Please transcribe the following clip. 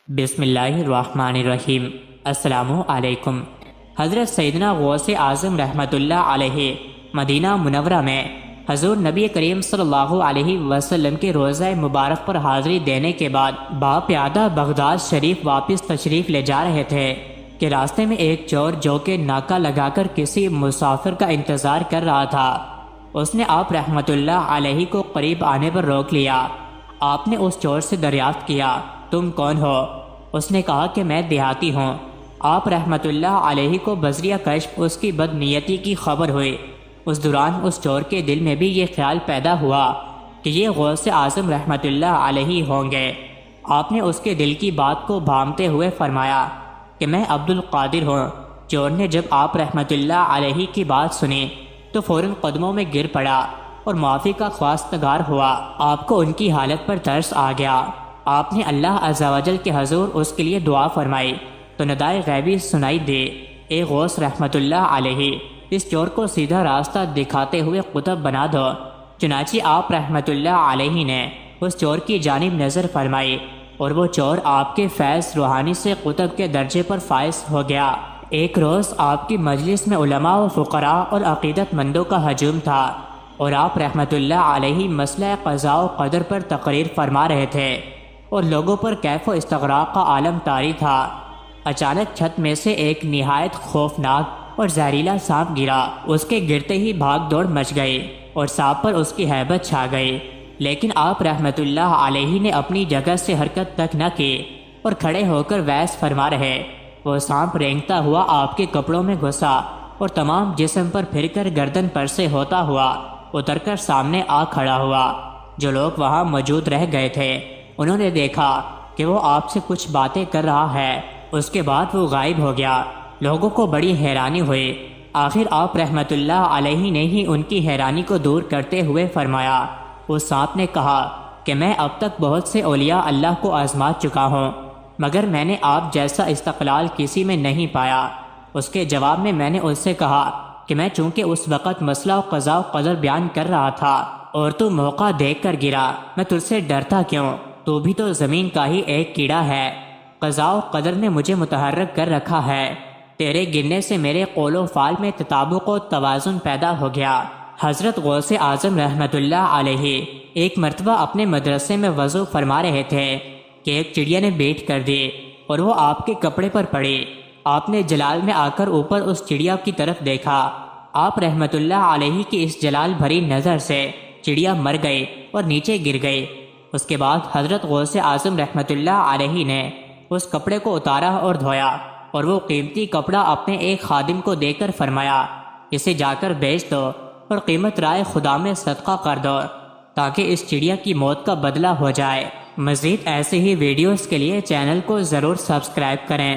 بسم اللہ الرحمن الرحیم۔ السلام علیکم۔ حضرت سیدنا غوث اعظم رحمۃ اللہ علیہ مدینہ منورہ میں حضور نبی کریم صلی اللہ علیہ وسلم کے روضہ مبارک پر حاضری دینے کے بعد باپیادہ بغداد شریف واپس تشریف لے جا رہے تھے کہ راستے میں ایک چور جو کہ ناکہ لگا کر کسی مسافر کا انتظار کر رہا تھا، اس نے آپ رحمۃ اللہ علیہ کو قریب آنے پر روک لیا۔ آپ نے اس چور سے دریافت کیا، تم کون ہو؟ اس نے کہا کہ میں دیہاتی ہوں۔ آپ رحمۃ اللہ علیہ کو بذریعہ کشف اس کی بدنیتی کی خبر ہوئی۔ اس دوران اس چور کے دل میں بھی یہ خیال پیدا ہوا کہ یہ غوث اعظم رحمۃ اللہ علیہ ہوں گے۔ آپ نے اس کے دل کی بات کو بھانپتے ہوئے فرمایا کہ میں عبد القادر ہوں۔ چور نے جب آپ رحمۃ اللہ علیہ کی بات سنی تو فوراً قدموں میں گر پڑا اور معافی کا خواستگار ہوا۔ آپ کو ان کی حالت پر ترس آ گیا۔ آپ نے اللہ عز و جل کے حضور اس کے لیے دعا فرمائی تو ندائے غیبی سنائی دے، اے غوث رحمۃ اللہ علیہ، اس چور کو سیدھا راستہ دکھاتے ہوئے قطب بنا دو۔ چنانچہ آپ رحمۃ اللہ علیہ نے اس چور کی جانب نظر فرمائی اور وہ چور آپ کے فیض روحانی سے قطب کے درجے پر فائز ہو گیا۔ ایک روز آپ کی مجلس میں علماء و فقراء اور عقیدت مندوں کا ہجوم تھا اور آپ رحمۃ اللہ علیہ مسئلہ قضاء و قدر پر تقریر فرما رہے تھے اور لوگوں پر کیف و استغراق کا عالم طاری تھا۔ اچانک چھت میں سے ایک نہایت خوفناک اور زہریلا سانپ گرا۔ اس کے گرتے ہی بھاگ دوڑ مچ گئی اور سانپ پر اس کی ہیبت چھا گئی، لیکن آپ رحمۃ اللہ علیہ نے اپنی جگہ سے حرکت تک نہ کی اور کھڑے ہو کر وعظ فرما رہے۔ وہ سانپ رینگتا ہوا آپ کے کپڑوں میں گھسا اور تمام جسم پر پھر کر گردن پر سے ہوتا ہوا اتر کر سامنے آ کھڑا ہوا۔ جو لوگ وہاں موجود رہ گئے تھے انہوں نے دیکھا کہ وہ آپ سے کچھ باتیں کر رہا ہے۔ اس کے بعد وہ غائب ہو گیا۔ لوگوں کو بڑی حیرانی ہوئی۔ آخر آپ رحمۃ اللہ علیہ نے ہی ان کی حیرانی کو دور کرتے ہوئے فرمایا۔ اس سانپ نے کہا کہ میں اب تک بہت سے اولیاء اللہ کو آزما چکا ہوں، مگر میں نے آپ جیسا استقلال کسی میں نہیں پایا۔ اس کے جواب میں میں نے اس سے کہا کہ میں چونکہ اس وقت مسئلہ و قضاء و قدر بیان کر رہا تھا اور تو موقع دیکھ کر گرا، میں تجھ سے ڈرتا کیوں؟ تو بھی تو زمین کا ہی ایک کیڑا ہے۔ قضاء و قدر نے مجھے متحرک کر رکھا ہے۔ تیرے گرنے سے میرے قول و فعل میں تطابق و توازن پیدا ہو گیا۔ حضرت غوث اعظم رحمۃ اللہ علیہ ایک مرتبہ اپنے مدرسے میں وضو فرما رہے تھے کہ ایک چڑیا نے بیٹھ کر دی اور وہ آپ کے کپڑے پر پڑی۔ آپ نے جلال میں آ کر اوپر اس چڑیا کی طرف دیکھا۔ آپ رحمۃ اللہ علیہ کی اس جلال بھری نظر سے چڑیا مر گئی اور نیچے گر گئی۔ اس کے بعد حضرت غوث اعظم رحمۃ اللہ علیہ نے اس کپڑے کو اتارا اور دھویا اور وہ قیمتی کپڑا اپنے ایک خادم کو دے کر فرمایا، اسے جا کر بیچ دو اور قیمت رائے خدا میں صدقہ کر دو تاکہ اس چڑیا کی موت کا بدلہ ہو جائے۔ مزید ایسے ہی ویڈیوز کے لیے چینل کو ضرور سبسکرائب کریں۔